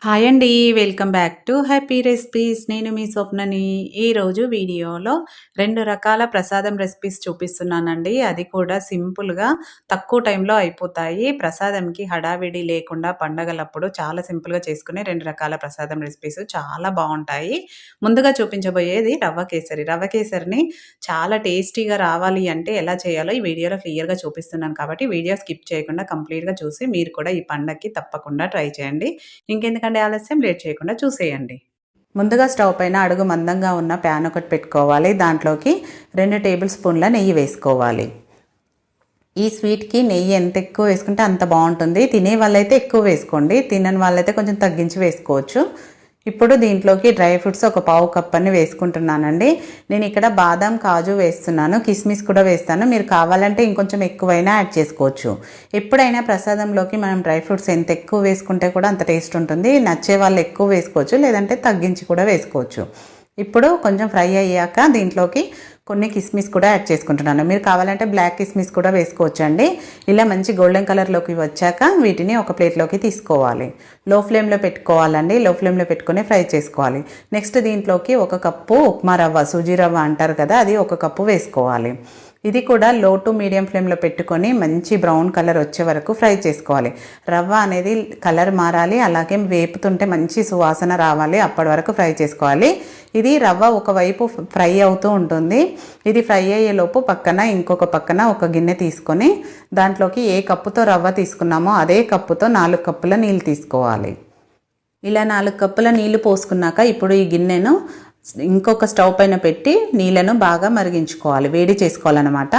Hi అండి. Welcome back to happy recipes. నేను మీ స్వప్నని. ఈరోజు వీడియోలో 2 రకాల ప్రసాదం రెసిపీస్ చూపిస్తున్నానండి. అది కూడా సింపుల్‌గా తక్కువ టైంలో అయిపోతాయి. ప్రసాదంకి హడావిడి లేకుండా పండగలప్పుడు చాలా సింపుల్‌గా చేసుకునే 2 రకాల ప్రసాదం రెసిపీస్ చాలా బావుంటాయి. ముందుగా చూపించబోయేది రవ్వ కేసరి. రవ్వ కేసరిని చాలా టేస్టీగా రావాలి అంటే ఎలా చేయాలో ఈ వీడియోలో క్లియర్‌గా చూపిస్తున్నాను కాబట్టి వీడియో స్కిప్ చేయకుండా కంప్లీట్‌గా చూసి మీరు కూడా ఈ పండగకి తప్పకుండా ట్రై చేయండి. ఇంకెందుకండి ఆలస్యం, లేట్ చేయకుండా చూసేయండి. ముందుగా స్టవ్ పైన అడుగు మందంగా ఉన్న ప్యాన్ ఒకటి పెట్టుకోవాలి. దాంట్లోకి 2 టేబుల్ స్పూన్ల నెయ్యి వేసుకోవాలి. ఈ స్వీట్‌కి నెయ్యి ఎంత ఎక్కువ వేసుకుంటే అంత బాగుంటుంది. తినే వాళ్ళైతే ఎక్కువ వేసుకోండి, తినని వాళ్ళైతే కొంచెం తగ్గించి వేసుకోవచ్చు. ఇప్పుడు దీంట్లోకి డ్రై ఫ్రూట్స్ ఒక పావు కప్ అని వేసుకుంటున్నానండి. నేను ఇక్కడ బాదం, కాజు వేస్తున్నాను, కిస్మిస్ కూడా వేస్తాను. మీరు కావాలంటే ఇంకొంచెం ఎక్కువైనా యాడ్ చేసుకోవచ్చు. ఎప్పుడైనా ప్రసాదంలోకి మనం డ్రై ఫ్రూట్స్ ఎంత ఎక్కువ వేసుకుంటే కూడా అంత టేస్ట్ ఉంటుంది. నచ్చే వాళ్ళు ఎక్కువ వేసుకోవచ్చు, లేదంటే తగ్గించి కూడా వేసుకోవచ్చు. ఇప్పుడు కొంచెం ఫ్రై అయ్యాక దీంట్లోకి కొన్ని కిస్మిస్ కూడా యాడ్ చేసుకుంటున్నాను. మీరు కావాలంటే బ్లాక్ కిస్మిస్ కూడా వేసుకోవచ్చండి. ఇలా మంచి గోల్డెన్ కలర్లోకి వచ్చాక వీటిని ఒక ప్లేట్లోకి తీసుకోవాలి. లో ఫ్లేమ్లో పెట్టుకోవాలండి. లో ఫ్లేమ్లో పెట్టుకొని ఫ్రై చేసుకోవాలి. నెక్స్ట్ దీంట్లోకి 1 కప్పు ఉప్మా రవ్వ, సూజీ రవ్వ అంటారు కదా, అది 1 కప్పు వేసుకోవాలి. ఇది కూడా లో టు మీడియం ఫ్లేమ్లో పెట్టుకొని మంచి బ్రౌన్ కలర్ వచ్చే వరకు ఫ్రై చేసుకోవాలి. రవ్వ అనేది కలర్ మారాలి, అలాగే వేపుతుంటే మంచి సువాసన రావాలి, అప్పటి వరకు ఫ్రై చేసుకోవాలి. ఇది రవ్వ ఒకవైపు ఫ్రై అవుతూ ఉంటుంది. ఇది ఫ్రై అయ్యేలోపు ఇంకొక పక్కన ఒక గిన్నె తీసుకొని దాంట్లోకి ఏ కప్పుతో రవ్వ తీసుకున్నామో అదే కప్పుతో 4 కప్పుల నీళ్ళు తీసుకోవాలి. ఇలా 4 కప్పుల నీళ్లు పోసుకున్నాక ఇప్పుడు ఈ గిన్నెను ఇంకొక స్టవ్ పైన పెట్టి నీళ్ళను బాగా మరిగించుకోవాలి, వేడి చేసుకోవాలన్నమాట.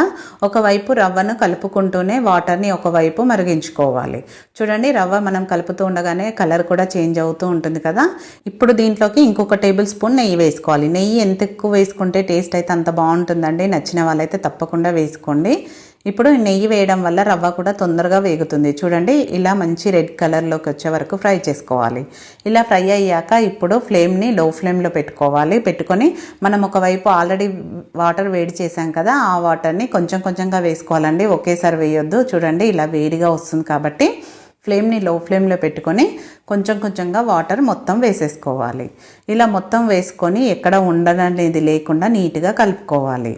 ఒకవైపు రవ్వను కలుపుకుంటూనే వాటర్ని ఒకవైపు మరిగించుకోవాలి. చూడండి, రవ్వ మనం కలుపుతూ ఉండగానే కలర్ కూడా చేంజ్ అవుతూ ఉంటుంది కదా. ఇప్పుడు దీంట్లోకి ఇంకొక టేబుల్ స్పూన్ నెయ్యి వేసుకోవాలి. నెయ్యి ఎంత ఎక్కువ వేసుకుంటే టేస్ట్ అయితే అంత బాగుంటుందండి. నచ్చిన వాళ్ళైతే తప్పకుండా వేసుకోండి. ఇప్పుడు నెయ్యి వేయడం వల్ల రవ్వ కూడా తొందరగా వేగుతుంది. చూడండి, ఇలా మంచి రెడ్ కలర్లోకి వచ్చే వరకు ఫ్రై చేసుకోవాలి. ఇలా ఫ్రై అయ్యాక ఇప్పుడు ఫ్లేమ్ని లో ఫ్లేమ్లో పెట్టుకొని మనం ఒకవైపు ఆల్రెడీ వాటర్ వేడి చేసాం కదా, ఆ వాటర్ని కొంచెం కొంచెంగా వేసుకోవాలండి, ఒకేసారి వేయొద్దు. చూడండి, ఇలా వేడిగా వస్తుంది కాబట్టి ఫ్లేమ్ని లో ఫ్లేమ్లో పెట్టుకొని కొంచెం కొంచెంగా వాటర్ మొత్తం వేసేసుకోవాలి. ఇలా మొత్తం వేసుకొని ఎక్కడ ఉండదనేది లేకుండా నీట్గా కలుపుకోవాలి.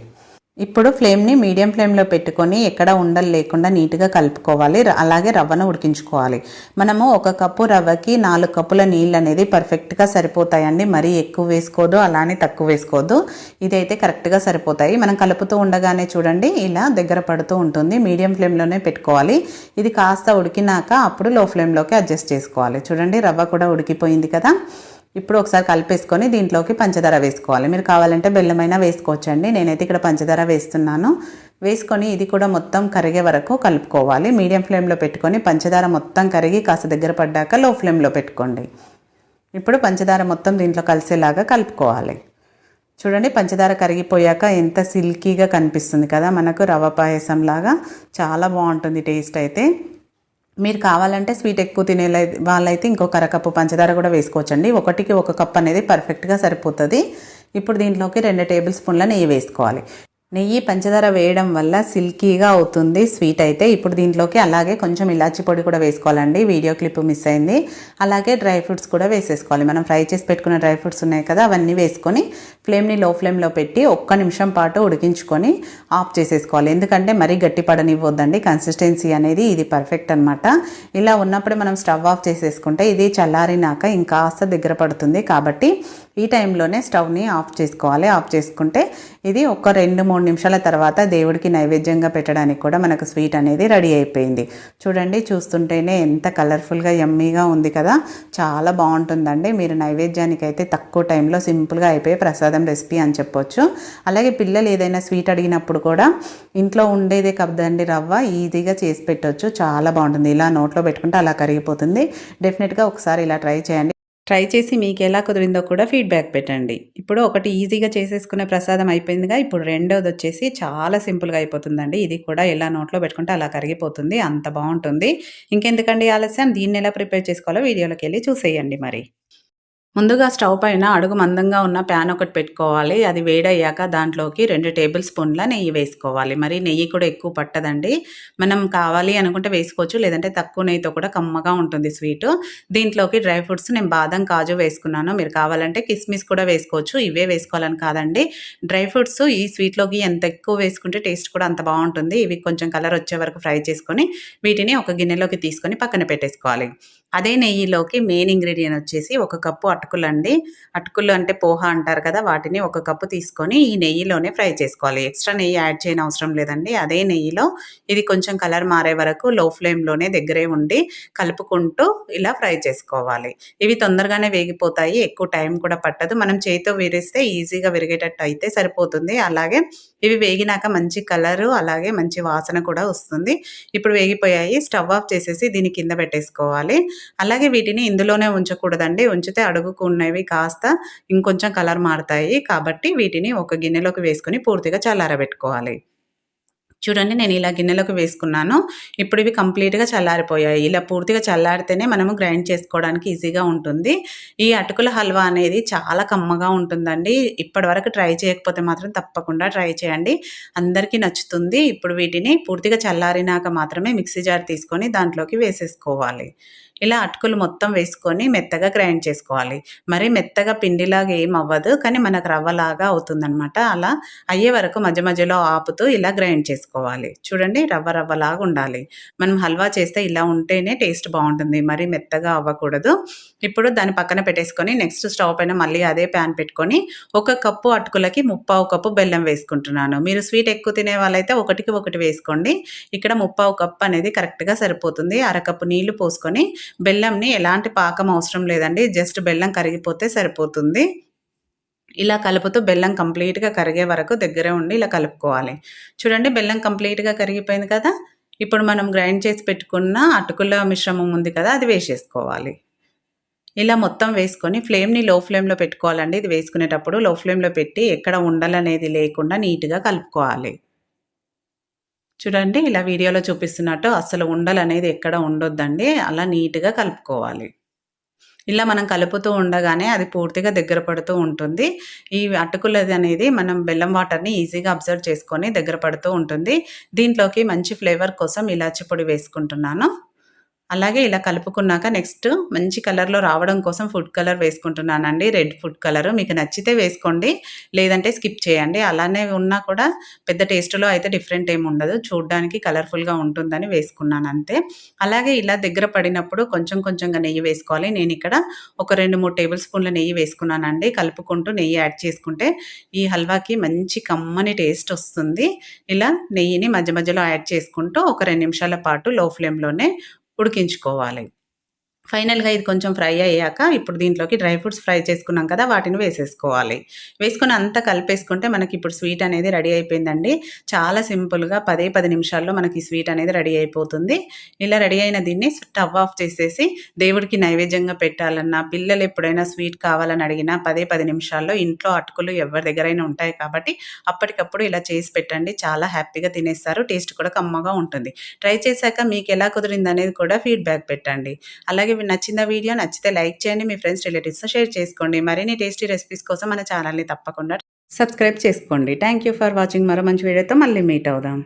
ఇప్పుడు ఫ్లేమ్ని మీడియం ఫ్లేమ్లో పెట్టుకొని ఎక్కడ ఉండలు లేకుండా నీట్గా కలుపుకోవాలి. అలాగే రవ్వను ఉడికించుకోవాలి. మనము 1 కప్పు రవ్వకి 4 కప్పుల నీళ్ళు అనేది పర్ఫెక్ట్గా సరిపోతాయండి. మరీ ఎక్కువ వేసుకోవద్దు, అలానే తక్కువ వేసుకోవద్దు. ఇదైతే కరెక్ట్గా సరిపోతాయి. మనం కలుపుతూ ఉండగానే చూడండి, ఇలా దగ్గర పడుతూ ఉంటుంది. మీడియం ఫ్లేమ్లోనే పెట్టుకోవాలి. ఇది కాస్త ఉడికినాక అప్పుడు లో ఫ్లేమ్లోకి అడ్జస్ట్ చేసుకోవాలి. చూడండి, రవ్వ కూడా ఉడికిపోయింది కదా. ఇప్పుడు ఒకసారి కలిపేసుకొని దీంట్లోకి పంచదార వేసుకోవాలి. మీరు కావాలంటే బెల్లమైనా వేసుకోవచ్చండి. నేనైతే ఇక్కడ పంచదార వేస్తున్నాను. వేసుకొని ఇది కూడా మొత్తం కరిగే వరకు కలుపుకోవాలి. మీడియం ఫ్లేమ్లో పెట్టుకొని పంచదార మొత్తం కరిగి కాస్త దగ్గర పడ్డాక లో ఫ్లేమ్లో పెట్టుకోండి. ఇప్పుడు పంచదార మొత్తం దీంట్లో కలిసేలాగా కలుపుకోవాలి. చూడండి, పంచదార కరిగిపోయాక ఎంత సిల్కీగా కనిపిస్తుంది కదా మనకు, రవ్వ పాయసం లాగా చాలా బాగుంటుంది టేస్ట్ అయితే. మీరు కావాలంటే స్వీట్ ఎక్కువ తినే వాళ్ళైతే ఇంకొక అరకప్పు పంచదార కూడా వేసుకోవచ్చండి. 1కి 1 కప్ అనేది పర్ఫెక్ట్గా సరిపోతుంది. ఇప్పుడు దీంట్లోకి 2 టేబుల్ స్పూన్ల నెయ్యి వేసుకోవాలి. నెయ్యి, పంచదార వేయడం వల్ల సిల్కీగా అవుతుంది స్వీట్ అయితే. ఇప్పుడు దీంట్లోకి అలాగే కొంచెం ఇలాచి పొడి కూడా వేసుకోవాలండి, వీడియో క్లిప్ మిస్ అయింది. అలాగే డ్రై ఫ్రూట్స్ కూడా వేసేసుకోవాలి. మనం ఫ్రై చేసి పెట్టుకున్న డ్రై ఫ్రూట్స్ ఉన్నాయి కదా, అవన్నీ వేసుకొని ఫ్లేమ్ని లో ఫ్లేమ్లో పెట్టి 1 నిమిషం పాటు ఉడికించుకొని ఆఫ్ చేసేసుకోవాలి. ఎందుకంటే మరీ గట్టి పడనివ్వద్దండి, కన్సిస్టెన్సీ అనేది ఇది పర్ఫెక్ట్ అనమాట. ఇలా ఉన్నప్పుడు మనం స్టవ్ ఆఫ్ చేసేసుకుంటే ఇది చల్లారినాక ఇంకాస్త దగ్గర పడుతుంది. కాబట్టి ఈ టైంలోనే స్టవ్ని ఆఫ్ చేసుకోవాలి. ఆఫ్ చేసుకుంటే ఇది ఒక 2-3 నిమిషాల తర్వాత దేవుడికి నైవేద్యంగా పెట్టడానికి కూడా మనకు స్వీట్ అనేది రెడీ అయిపోయింది. చూడండి, చూస్తుంటేనే ఎంత కలర్ఫుల్గా యమ్మీగా ఉంది కదా, చాలా బాగుంటుందండి. మీరు నైవేద్యానికి అయితే తక్కువ టైంలో సింపుల్గా అయిపోయే ప్రసాదం రెసిపీ అని చెప్పొచ్చు. అలాగే పిల్లలు ఏదైనా స్వీట్ అడిగినప్పుడు కూడా ఇంట్లో ఉండేదే కదండి రవ్వ, ఈజీగా చేసి పెట్టవచ్చు. చాలా బాగుంటుంది. ఇలా నోట్లో పెట్టుకుంటే అలా కరిగిపోతుంది. డెఫినెట్గా ఒకసారి ఇలా ట్రై చేయండి. ట్రై చేసి మీకు ఎలా కుదిరిందో కూడా ఫీడ్బ్యాక్ పెట్టండి. ఇప్పుడు ఒకటి ఈజీగా చేసేసుకునే ప్రసాదం అయిపోయిందిగా. ఇప్పుడు రెండోది వచ్చేసి చాలా సింపుల్గా అయిపోతుందండి. ఇది కూడా ఎలా నోట్లో పెట్టుకుంటే అలా కరిగిపోతుంది, అంత బాగుంటుంది. ఇంకెందుకండి ఆలస్యం, దీన్ని ఎలా ప్రిపేర్ చేసుకోవాలో వీడియోలోకి వెళ్ళి చూసేయండి మరి. ముందుగా స్టవ్ పైన అడుగు మందంగా ఉన్న ప్యాన్ ఒకటి పెట్టుకోవాలి. అది వేడయ్యాక దాంట్లోకి 2 టేబుల్ స్పూన్ల నెయ్యి వేసుకోవాలి. మరి నెయ్యి కూడా ఎక్కువ పట్టదండి. మనం కావాలి అనుకుంటే వేసుకోవచ్చు. లేదంటే తక్కువ నెయ్యితో కూడా కమ్మగా ఉంటుంది స్వీటు. దీంట్లోకి డ్రై ఫ్రూట్స్ నేను బాదం, కాజు వేసుకున్నాను. మీరు కావాలంటే కిస్మిస్ కూడా వేసుకోవచ్చు. ఇవే వేసుకోవాలని కాదండి. డ్రై ఫ్రూట్స్ ఈ స్వీట్‌లోకి ఎంత ఎక్కువ వేసుకుంటే టేస్ట్ కూడా అంత బావుంటుంది. ఇవి కొంచెం కలర్ వచ్చే వరకు ఫ్రై చేసుకొని వీటిని ఒక గిన్నెలోకి తీసుకొని పక్కన పెట్టేసుకోవాలి. అదే నెయ్యిలోకి మెయిన్ ఇంగ్రీడియెంట్ వచ్చేసి 1 కప్పు అటుకులండి. అటుకులు అంటే పోహ అంటారు కదా! వాటిని 1 కప్పు తీసుకొని ఈ నెయ్యిలోనే ఫ్రై చేసుకోవాలి. ఎక్స్‌ట్రా నెయ్యి యాడ్ చేయనవసరం లేదండి. అదే నెయ్యిలో ఇది కొంచెం కలర్ మారే వరకు లో ఫ్లేమ్‌లోనే దగ్గరే ఉండి కలుపుకుంటూ ఇలా ఫ్రై చేసుకోవాలి. ఇవి తొందరగానే వేగిపోతాయి. ఎక్కువ టైం కూడా పట్టదు. మనం చేయితో విరిస్తే ఈజీగా విరిగేటట్టు అయితే సరిపోతుంది. అలాగే ఇవి వేగినాక మంచి కలరు, అలాగే మంచి వాసన కూడా వస్తుంది. ఇప్పుడు వేగిపోయాయి. స్టవ్ ఆఫ్ చేసేసి దీన్ని కింద పెట్టేసుకోవాలి. అలాగే వీటిని ఇందులోనే ఉంచకూడదండి. ఉంచితే అడుగుకు ఉన్నవి కాస్త ఇంకొంచెం కలర్ మారతాయి. కాబట్టి వీటిని ఒక గిన్నెలోకి వేసుకొని పూర్తిగా చల్లారబెట్టుకోవాలి. చూడండి నేను ఇలా గిన్నెలోకి వేసుకున్నాను. ఇప్పుడు ఇవి కంప్లీట్‌గా చల్లారిపోయాయి. ఇలా పూర్తిగా చల్లారితేనే మనము గ్రైండ్ చేసుకోవడానికి ఈజీగా ఉంటుంది. ఈ అటుకుల హల్వా అనేది చాలా కమ్మగా ఉంటుందండి. ఇప్పటివరకు ట్రై చేయకపోతే మాత్రం తప్పకుండా ట్రై చేయండి. అందరికీ నచ్చుతుంది. ఇప్పుడు వీటిని పూర్తిగా చల్లారినాక మాత్రమే మిక్సీ జార్ తీసుకొని దాంట్లోకి వేసేసుకోవాలి. ఇలా అటుకులు మొత్తం వేసుకొని మెత్తగా గ్రైండ్ చేసుకోవాలి. మరి మెత్తగా పిండిలాగా ఏం అవ్వదు. కానీ మనకు రవ్వలాగా అవుతుందనమాట. అలా అయ్యే వరకు మధ్య మధ్యలో ఆపుతూ ఇలా గ్రైండ్ చేసుకోవాలి. చూడండి రవ్వ రవ్వలాగా ఉండాలి. మనం హల్వా చేస్తే ఇలా ఉంటేనే టేస్ట్ బావుంటుంది. మరి మెత్తగా అవ్వకూడదు. ఇప్పుడు దాన్ని పక్కన పెట్టేసుకొని నెక్స్ట్ స్టవ్ పైన మళ్ళీ అదే ప్యాన్ పెట్టుకొని 1 కప్పు అటుకులకి 3/4 కప్పు బెల్లం వేసుకుంటున్నాను. మీరు స్వీట్ ఎక్కువ తినే వాళ్ళైతే ఒకటికి ఒకటి వేసుకోండి. ఇక్కడ 3/4 కప్ అనేది కరెక్ట్‌గా సరిపోతుంది. అరకప్పు నీళ్లు పోసుకొని బెల్లంని ఎలాంటి పాకం అవసరం లేదండి. జస్ట్ బెల్లం కరిగిపోతే సరిపోతుంది. ఇలా కలుపుతూ బెల్లం కంప్లీట్‌గా కరిగే వరకు దగ్గరే ఉండి ఇలా కలుపుకోవాలి. చూడండి బెల్లం కంప్లీట్‌గా కరిగిపోయింది కదా! ఇప్పుడు మనం గ్రైండ్ చేసి పెట్టుకున్న అటుకుల మిశ్రమం ఉంది కదా! అది వేసేసుకోవాలి. ఇలా మొత్తం వేసుకొని ఫ్లేమ్‌ని లో ఫ్లేమ్‌లో పెట్టుకోవాలండి. ఇది వేసుకునేటప్పుడు లో ఫ్లేమ్‌లో పెట్టి ఎక్కడ ఉండలనేది లేకుండా నీట్‌గా కలుపుకోవాలి. చూడండి ఇలా వీడియోలో చూపిస్తున్నట్టు అస్సలు ఉండలనేది ఎక్కడ ఉండొద్దండి. అలా నీట్‌గా కలుపుకోవాలి. ఇలా మనం కలుపుతూ ఉండగానే అది పూర్తిగా దగ్గర పడుతూ ఉంటుంది. ఈ అటుకులది అనేది మనం బెల్లం వాటర్‌ని ఈజీగా అబ్జర్వ్ చేసుకొని దగ్గర పడుతూ ఉంటుంది. దీంట్లోకి మంచి ఫ్లేవర్ కోసం ఇలాచి పొడి వేసుకుంటున్నాను. అలాగే ఇలా కలుపుకున్నాక నెక్స్ట్ మంచి కలర్‌లో రావడం కోసం ఫుడ్ కలర్ వేసుకుంటున్నానండి. Red food colour. మీకు నచ్చితే వేసుకోండి. లేదంటే స్కిప్ చేయండి. అలానే ఉన్నా కూడా పెద్ద టేస్ట్‌లో అయితే డిఫరెంట్ ఏమి ఉండదు. చూడ్డానికి కలర్‌ఫుల్‌గా ఉంటుందని వేసుకున్నాను అంతే. అలాగే ఇలా దగ్గర పడినప్పుడు కొంచెం కొంచెంగా నెయ్యి వేసుకోవాలి. నేనిక్కడ ఒక 2, 3 టేబుల్ స్పూన్ల నెయ్యి వేసుకున్నానండి. కలుపుకుంటూ నెయ్యి యాడ్ చేసుకుంటే ఈ హల్వాకి మంచి కమ్మని టేస్ట్ వస్తుంది. ఇలా నెయ్యిని మధ్య మధ్యలో యాడ్ చేసుకుంటూ ఒక 2 నిమిషాల పాటు లో ఫ్లేమ్‌లోనే ఉడికించుకోవాలి. ఫైనల్‌గా ఇది కొంచెం ఫ్రై అయ్యాక ఇప్పుడు దీంట్లోకి డ్రై ఫ్రూట్స్ ఫ్రై చేసుకున్నాం కదా! వాటిని వేసేసుకోవాలి. వేసుకొని అంతా కలిపేసుకుంటే మనకిప్పుడు స్వీట్ అనేది రెడీ అయిపోయిందండి. చాలా సింపుల్‌గా 10 నిమిషాల్లో మనకి స్వీట్ అనేది రెడీ అయిపోతుంది. ఇలా రెడీ అయిన దీన్ని స్టవ్ ఆఫ్ చేసేసి దేవుడికి నైవేద్యంగా పెట్టాలన్నా, పిల్లలు ఎప్పుడైనా స్వీట్ కావాలని అడిగినా 10 నిమిషాల్లో ఇంట్లో అటుకులు ఎవరి దగ్గరైనా ఉంటాయి కాబట్టి అప్పటికప్పుడు ఇలా చేసి పెట్టండి. చాలా హ్యాపీగా తినేస్తారు. టేస్ట్ కూడా కమ్మగా ఉంటుంది. ట్రై చేశాక మీకెలా కుదిరిందనేది కూడా ఫీడ్‌బ్యాక్ పెట్టండి. అలాగే నచ్చిన వీడియో నచ్చితే లైక్ చేయండి. మీ ఫ్రెండ్స్, రిలేటివ్స్‌తో షేర్ చేసుకోండి. మరిన్ని టేస్టీ రెసిపీస్ కోసం మన ఛానల్‌ని తప్పకుండా సబ్స్క్రైబ్ చేసుకోండి. Thank you for watching. మరో మంచి వీడియోతో మళ్ళీ మీట్ అవుదాం.